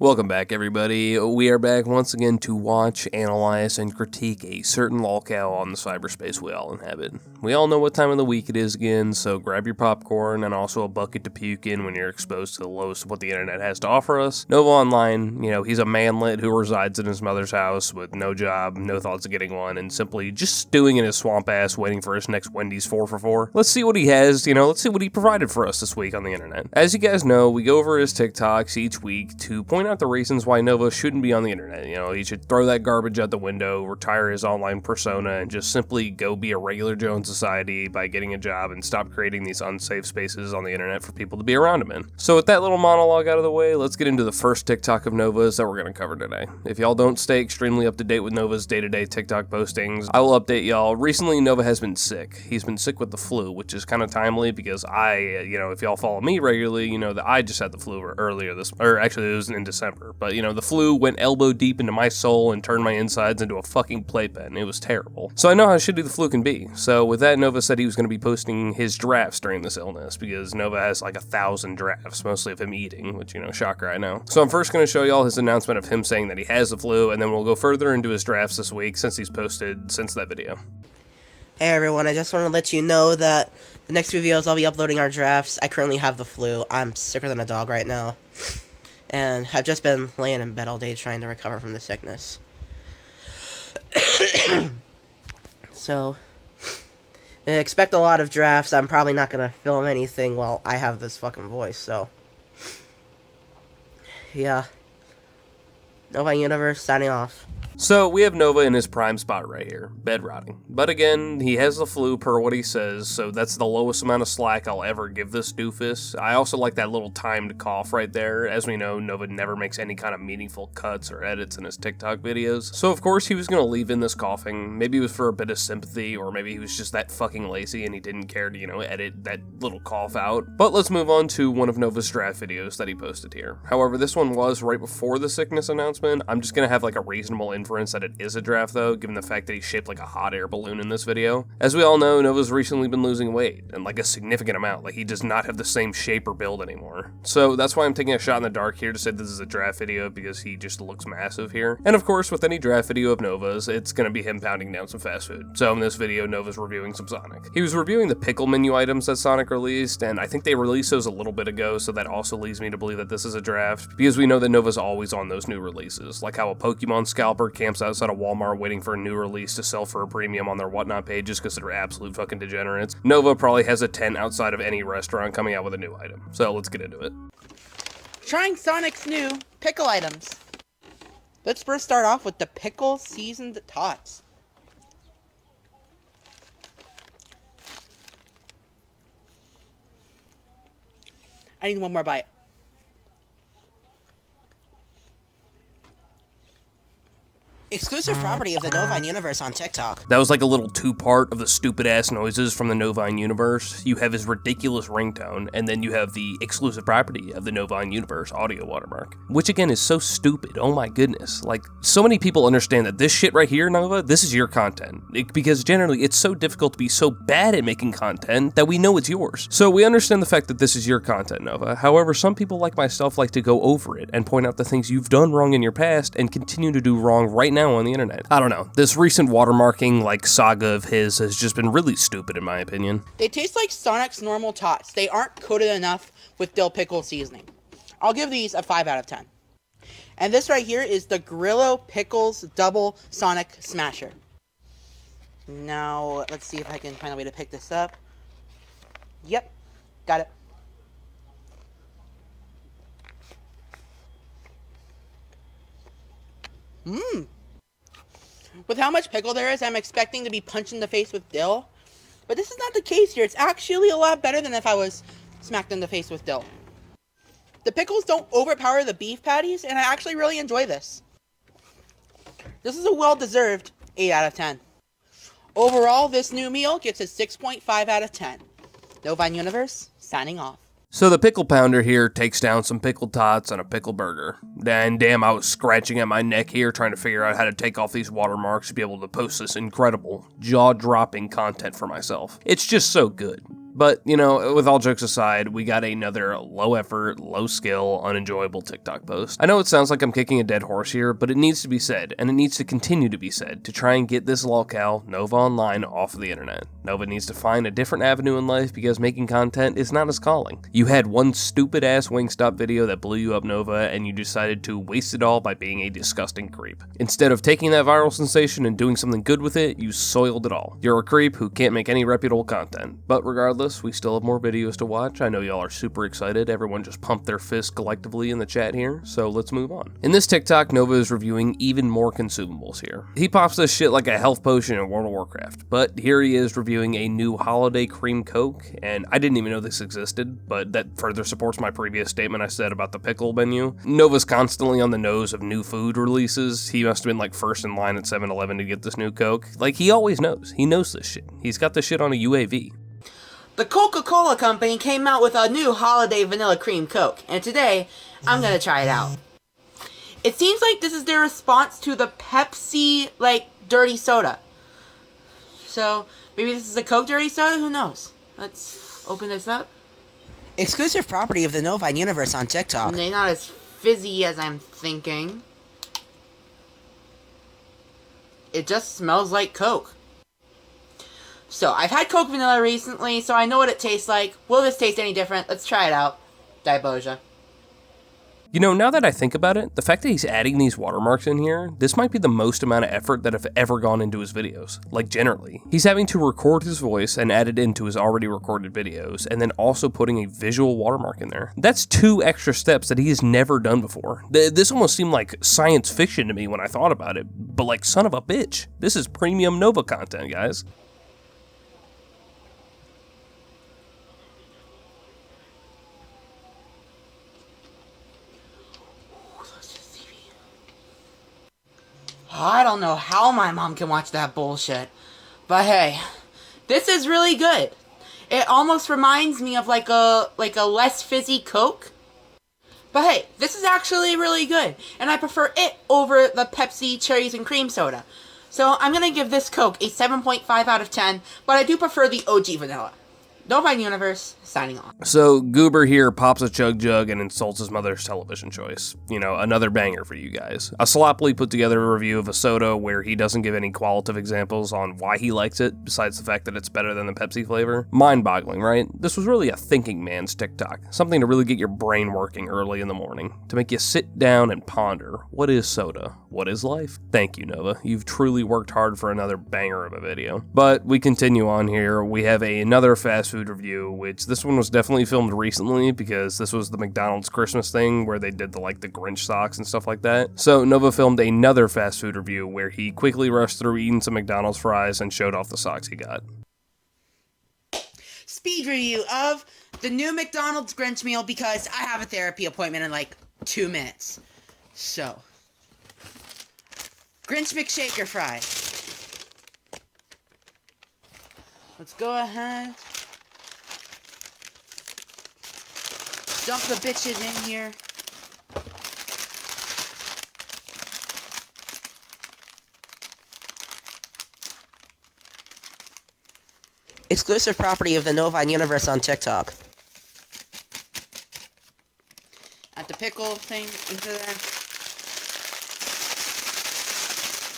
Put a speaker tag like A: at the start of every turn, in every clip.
A: Welcome back, everybody. We are back once again to watch, analyze, and critique a certain lolcow on the cyberspace we all inhabit. We all know what time of the week it is again, so grab your popcorn and also a bucket to puke in when you're exposed to the lowest of what the internet has to offer us. Nova Online, he's a manlet who resides in his mother's house with no job, no thoughts of getting one, and simply just stewing in his swamp ass waiting for his next Wendy's 4 for 4. Let's see what he has, let's see what he provided for us this week on the internet. As you guys know, we go over his TikToks each week to point out the reasons why Nova shouldn't be on the internet. He should throw that garbage out the window, retire his online persona, and just simply go be a regular Joe in society by getting a job and stop creating these unsafe spaces on the internet for people to be around him in. So with that little monologue out of the way, let's get into the first TikTok of Nova's that we're going to cover today. If y'all don't stay extremely up to date with Nova's day-to-day TikTok postings, I will update y'all. Recently, Nova has been sick. He's been sick with the flu, which is kind of timely because if y'all follow me regularly, you know that I just had the flu earlier actually it was in December. But, the flu went elbow deep into my soul and turned my insides into a fucking playpen. It was terrible. So I know how shitty the flu can be. So with that, Nova said he was going to be posting his drafts during this illness because Nova has like 1,000 drafts, mostly of him eating, which, shocker, I know. So I'm first going to show y'all his announcement of him saying that he has the flu, and then we'll go further into his drafts this week since he's posted since that video.
B: Hey everyone, I just want to let you know that the next few videos I'll be uploading our drafts. I currently have the flu. I'm sicker than a dog right now. And I've just been laying in bed all day trying to recover from the sickness. So, expect a lot of drafts. I'm probably not going to film anything while I have this fucking voice, so. Yeah. Nova Universe, signing off.
A: So, we have Nova in his prime spot right here, bed rotting. But again, he has the flu per what he says, so that's the lowest amount of slack I'll ever give this doofus. I also like that little timed cough right there. As we know, Nova never makes any kind of meaningful cuts or edits in his TikTok videos. So of course he was going to leave in this coughing. Maybe it was for a bit of sympathy, or maybe he was just that fucking lazy and he didn't care to, edit that little cough out. But let's move on to one of Nova's draft videos that he posted here. However, this one was right before the sickness announcement. I'm just going to have like a reasonable inference that it is a draft though, given the fact that he's shaped like a hot air balloon in this video. As we all know, Nova's recently been losing weight, and like a significant amount. Like he does not have the same shape or build anymore. So that's why I'm taking a shot in the dark here to say this is a draft video, because he just looks massive here. And of course, with any draft video of Nova's, it's gonna be him pounding down some fast food. So in this video, Nova's reviewing some Sonic. He was reviewing the pickle menu items that Sonic released, and I think they released those a little bit ago, so that also leads me to believe that this is a draft, because we know that Nova's always on those new releases, like how a Pokemon scalper camps outside of Walmart waiting for a new release to sell for a premium on their whatnot pages because they're absolute fucking degenerates. Nova probably has a tent outside of any restaurant coming out with a new item. So let's get into it.
C: Trying Sonic's new pickle items. Let's first start off with the pickle seasoned tots. I need one more bite.
B: Exclusive property of the Novine Universe on TikTok.
A: That was like a little two-part of the stupid-ass noises from the Novine Universe. You have his ridiculous ringtone, and then you have the exclusive property of the Novine Universe audio watermark. Which, again, is so stupid. Oh my goodness. Like, so many people understand that this shit right here, Nova, this is your content. Because generally, it's so difficult to be so bad at making content that we know it's yours. So we understand the fact that this is your content, Nova. However, some people like myself like to go over it and point out the things you've done wrong in your past and continue to do wrong right now on the internet. I don't know. This recent watermarking saga of his has just been really stupid in my opinion.
C: They taste like Sonic's normal tots. They aren't coated enough with dill pickle seasoning. I'll give these a 5 out of 10. And this right here is the Grillo Pickles Double Sonic Smasher. Now, let's see if I can find a way to pick this up. Yep, got it. With how much pickle there is, I'm expecting to be punched in the face with dill. But this is not the case here. It's actually a lot better than if I was smacked in the face with dill. The pickles don't overpower the beef patties, and I actually really enjoy this. This is a well-deserved 8 out of 10. Overall, this new meal gets a 6.5 out of 10. Novine Universe, signing off.
A: So the pickle pounder here takes down some pickled tots and a pickle burger. And damn, I was scratching at my neck here trying to figure out how to take off these watermarks to be able to post this incredible, jaw-dropping content for myself. It's just so good. But, you know, with all jokes aside, we got another low effort, low skill, unenjoyable TikTok post. I know it sounds like I'm kicking a dead horse here, but it needs to be said, and it needs to continue to be said, to try and get this lolcow, Nova Online, off of the internet. Nova needs to find a different avenue in life because making content is not his calling. You had one stupid ass Wingstop video that blew you up, Nova, and you decided to waste it all by being a disgusting creep. Instead of taking that viral sensation and doing something good with it, you soiled it all. You're a creep who can't make any reputable content. But regardless, we still have more videos to watch. I know y'all are super excited. Everyone just pumped their fists collectively in the chat here, so let's move on. In this TikTok, Nova is reviewing even more consumables here. He pops this shit like a health potion in World of Warcraft, but here he is reviewing a new holiday cream Coke, and I didn't even know this existed, but that further supports my previous statement I said about the pickle menu. Nova's constantly on the nose of new food releases. He must have been like first in line at 7-Eleven to get this new Coke. Like, he always knows. He knows this shit. He's got this shit on a UAV.
C: The Coca-Cola Company came out with a new holiday vanilla cream Coke, and today, I'm gonna try it out. It seems like this is their response to the Pepsi, dirty soda. So, maybe this is a Coke dirty soda? Who knows? Let's open this up.
B: Exclusive property of the Novine universe on TikTok.
C: They're not as fizzy as I'm thinking. It just smells like Coke. So, I've had Coke Vanilla recently, so I know what it tastes like. Will this taste any different? Let's try it out. Diboja.
A: You know, now that I think about it, the fact that he's adding these watermarks in here, this might be the most amount of effort that have ever gone into his videos. Like, generally. He's having to record his voice and add it into his already recorded videos, and then also putting a visual watermark in there. That's 2 extra steps that he has never done before. This almost seemed like science fiction to me when I thought about it, but like, son of a bitch. This is premium Nova content, guys.
C: I don't know how my mom can watch that bullshit. But hey, this is really good. It almost reminds me of like a less fizzy Coke. But hey, this is actually really good. And I prefer it over the Pepsi cherries and cream soda. So I'm going to give this Coke a 7.5 out of 10. But I do prefer the OG vanilla. Novine Universe, signing off.
A: So, Goober here pops a chug jug and insults his mother's television choice. You know, another banger for you guys. A sloppily put together a review of a soda where he doesn't give any qualitative examples on why he likes it, besides the fact that it's better than the Pepsi flavor. Mind-boggling, right? This was really a thinking man's TikTok. Something to really get your brain working early in the morning. To make you sit down and ponder, what is soda? What is life? Thank you, Nova. You've truly worked hard for another banger of a video. But we continue on here. We have another fast food review, which this one was definitely filmed recently because this was the McDonald's Christmas thing where they did the Grinch socks and stuff like that. So Nova filmed another fast food review where he quickly rushed through eating some McDonald's fries and showed off the socks he got.
C: Speed review of the new McDonald's Grinch meal because I have a therapy appointment in 2 minutes. So, Grinch McShaker fry. Let's go ahead. Dump the bitches in here.
B: Exclusive property of the Novine universe on TikTok.
C: Add the pickle thing into there.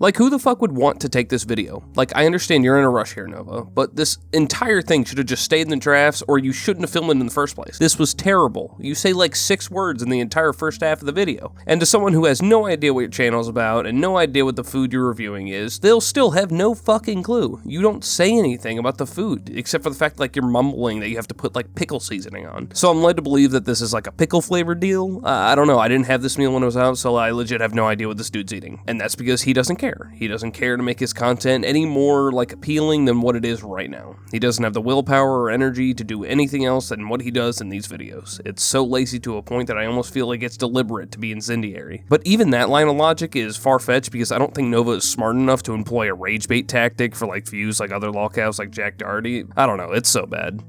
A: Like, who the fuck would want to take this video? Like, I understand you're in a rush here, Nova, but this entire thing should have just stayed in the drafts, or you shouldn't have filmed it in the first place. This was terrible. You say 6 words in the entire first half of the video. And to someone who has no idea what your channel's about, and no idea what the food you're reviewing is, they'll still have no fucking clue. You don't say anything about the food, except for the fact you're mumbling that you have to put pickle seasoning on. So I'm led to believe that this is a pickle flavored deal. I don't know, I didn't have this meal when it was out, so I legit have no idea what this dude's eating. And that's because he doesn't care. He doesn't care to make his content any more appealing than what it is right now. He doesn't have the willpower or energy to do anything else than what he does in these videos. It's so lazy to a point that I almost feel like it's deliberate to be incendiary. But even that line of logic is far-fetched because I don't think Nova is smart enough to employ a rage bait tactic for views like other lolcows like Jack Doherty. I don't know, it's so bad.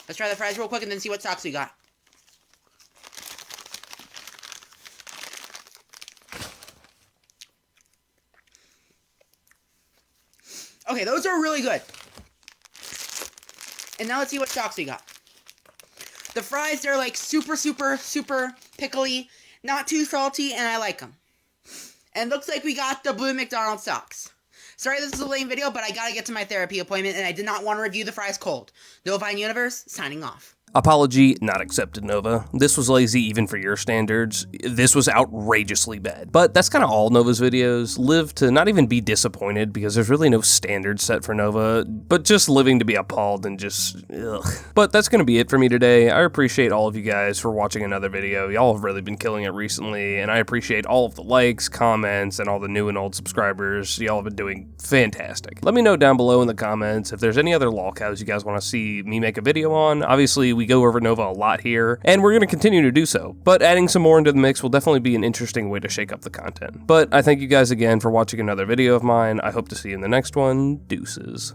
C: Let's try the fries real quick and then see what socks we got. Okay, those are really good. And now let's see what socks we got. The fries, they're like super, super, super pickly, not too salty, and I like them. And looks like we got the blue McDonald socks. Sorry this is a lame video, but I gotta get to my therapy appointment, and I did not want to review the fries cold. Novine Universe, signing off.
A: Apology not accepted, Nova. This was lazy even for your standards. This was outrageously bad. But that's kind of all Nova's videos. Live to not even be disappointed because there's really no standard set for Nova, but just living to be appalled and just ugh. But that's going to be it for me today. I appreciate all of you guys for watching another video. Y'all have really been killing it recently, and I appreciate all of the likes, comments, and all the new and old subscribers. Y'all have been doing fantastic. Let me know down below in the comments if there's any other lolcows you guys want to see me make a video on. Obviously, we go over Nova a lot here, and we're going to continue to do so, but adding some more into the mix will definitely be an interesting way to shake up the content. But I thank you guys again for watching another video of mine. I hope to see you in the next one. Deuces.